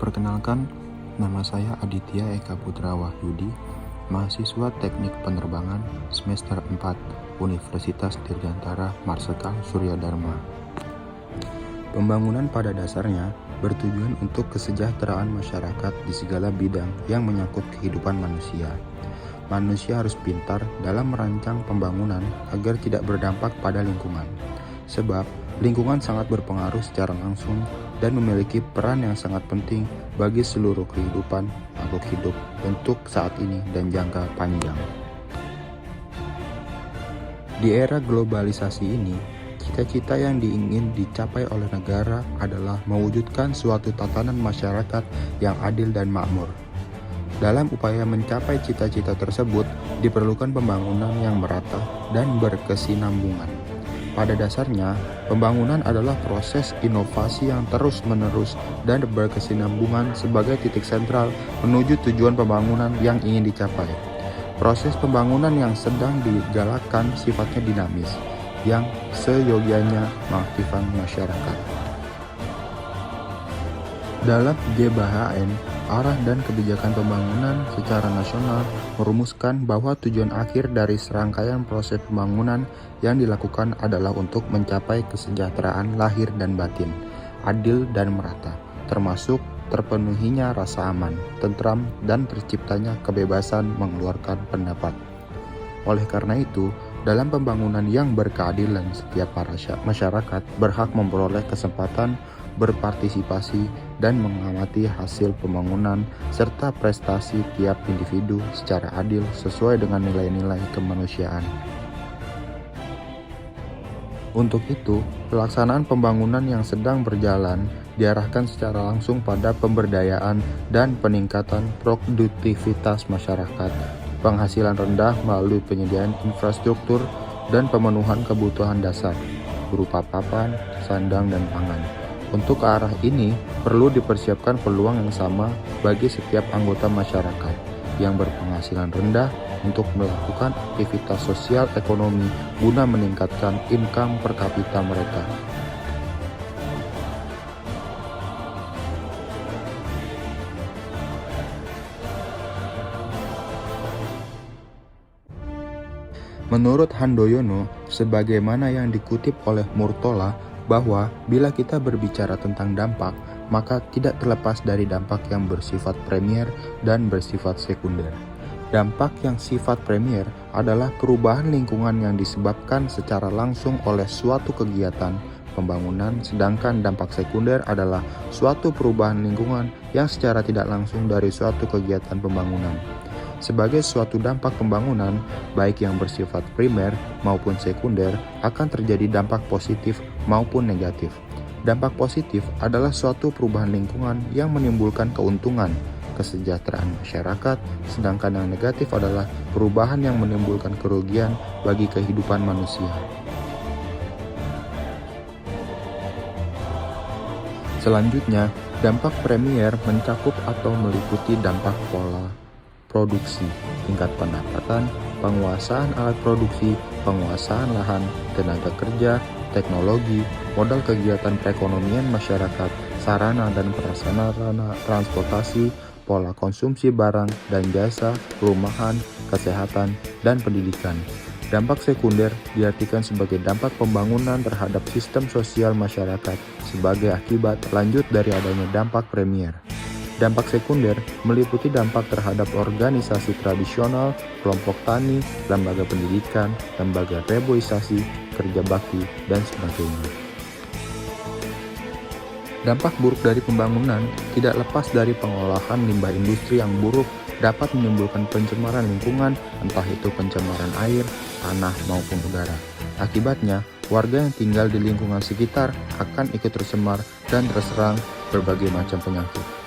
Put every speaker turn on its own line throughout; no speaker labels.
Perkenalkan, nama saya Aditya Eka Putra Wahyudi, mahasiswa Teknik Penerbangan semester 4 Universitas Dirgantara Marsekal Surya Dharma. Pembangunan pada dasarnya bertujuan untuk kesejahteraan masyarakat di segala bidang yang menyangkut kehidupan manusia. Manusia harus pintar dalam merancang pembangunan agar tidak berdampak pada lingkungan. Sebab lingkungan sangat berpengaruh secara langsung dan memiliki peran yang sangat penting bagi seluruh kehidupan makhluk hidup untuk saat ini dan jangka panjang. Di era globalisasi ini, cita-cita yang ingin dicapai oleh negara adalah mewujudkan suatu tatanan masyarakat yang adil dan makmur. Dalam upaya mencapai cita-cita tersebut, diperlukan pembangunan yang merata dan berkesinambungan. Pada dasarnya, pembangunan adalah proses inovasi yang terus-menerus dan berkesinambungan sebagai titik sentral menuju tujuan pembangunan yang ingin dicapai. Proses pembangunan yang sedang digalakkan sifatnya dinamis, yang seyogianya mengaktifkan masyarakat. Dalam GBHN, arah dan kebijakan pembangunan secara nasional merumuskan bahwa tujuan akhir dari serangkaian proses pembangunan yang dilakukan adalah untuk mencapai kesejahteraan lahir dan batin, adil dan merata, termasuk terpenuhinya rasa aman, tentram, dan terciptanya kebebasan mengeluarkan pendapat. Oleh karena itu, dalam pembangunan yang berkeadilan, setiap masyarakat berhak memperoleh kesempatan berpartisipasi dan mengamati hasil pembangunan serta prestasi tiap individu secara adil sesuai dengan nilai-nilai kemanusiaan. Untuk itu, pelaksanaan pembangunan yang sedang berjalan diarahkan secara langsung pada pemberdayaan dan peningkatan produktivitas masyarakat, penghasilan rendah melalui penyediaan infrastruktur dan pemenuhan kebutuhan dasar berupa papan, sandang, dan pangan. Untuk ke arah ini, perlu dipersiapkan peluang yang sama bagi setiap anggota masyarakat yang berpenghasilan rendah untuk melakukan aktivitas sosial ekonomi guna meningkatkan income per kapita mereka. Menurut Handoyono, sebagaimana yang dikutip oleh Murtola, bahwa bila kita berbicara tentang dampak, maka tidak terlepas dari dampak yang bersifat premier dan bersifat sekunder. Dampak yang sifat premier adalah perubahan lingkungan yang disebabkan secara langsung oleh suatu kegiatan pembangunan, sedangkan dampak sekunder adalah suatu perubahan lingkungan yang secara tidak langsung dari suatu kegiatan pembangunan. Sebagai suatu dampak pembangunan, baik yang bersifat primer maupun sekunder, akan terjadi dampak positif maupun negatif. Dampak positif adalah suatu perubahan lingkungan yang menimbulkan keuntungan, kesejahteraan masyarakat, sedangkan yang negatif adalah perubahan yang menimbulkan kerugian bagi kehidupan manusia. Selanjutnya, dampak premier mencakup atau meliputi dampak pola produksi, tingkat pendapatan, penguasaan alat produksi, penguasaan lahan, tenaga kerja, teknologi, modal kegiatan perekonomian masyarakat, sarana dan prasarana transportasi, pola konsumsi barang dan jasa, perumahan, kesehatan, dan pendidikan. Dampak sekunder diartikan sebagai dampak pembangunan terhadap sistem sosial masyarakat sebagai akibat lanjut dari adanya dampak premier. Dampak sekunder meliputi dampak terhadap organisasi tradisional, kelompok tani, lembaga pendidikan, lembaga reboisasi, kerja bakti, dan sebagainya. Dampak buruk dari pembangunan tidak lepas dari pengolahan limbah industri yang buruk dapat menimbulkan pencemaran lingkungan, entah itu pencemaran air, tanah, maupun udara. Akibatnya, warga yang tinggal di lingkungan sekitar akan ikut tercemar dan terserang berbagai macam penyakit.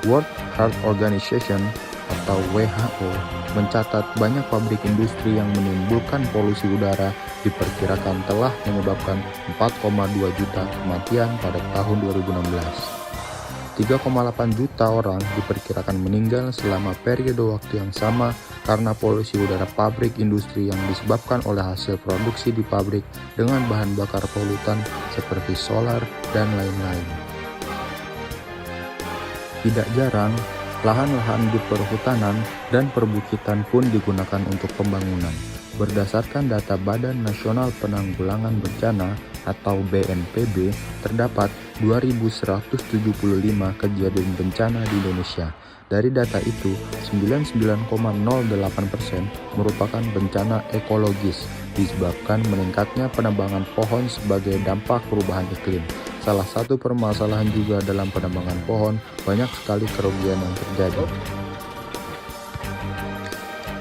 World Health Organization atau WHO mencatat banyak pabrik industri yang menimbulkan polusi udara diperkirakan telah menyebabkan 4,2 juta kematian pada tahun 2016. 3,8 juta orang diperkirakan meninggal selama periode waktu yang sama karena polusi udara pabrik industri yang disebabkan oleh hasil produksi di pabrik dengan bahan bakar polutan seperti solar dan lain-lain. Tidak jarang, lahan-lahan di perhutanan dan perbukitan pun digunakan untuk pembangunan. Berdasarkan data Badan Nasional Penanggulangan Bencana atau BNPB, terdapat 2.175 kejadian bencana di Indonesia. Dari data itu, 99,08% merupakan bencana ekologis disebabkan meningkatnya penebangan pohon sebagai dampak perubahan iklim. Salah satu permasalahan juga dalam penebangan pohon, banyak sekali kerugian yang terjadi.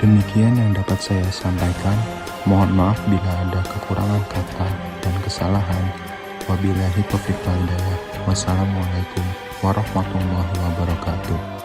Demikian yang dapat saya sampaikan. Mohon maaf bila ada kekurangan kata dan kesalahan. Wabillahi taufiq wal hidayah. Wassalamualaikum warahmatullahi wabarakatuh.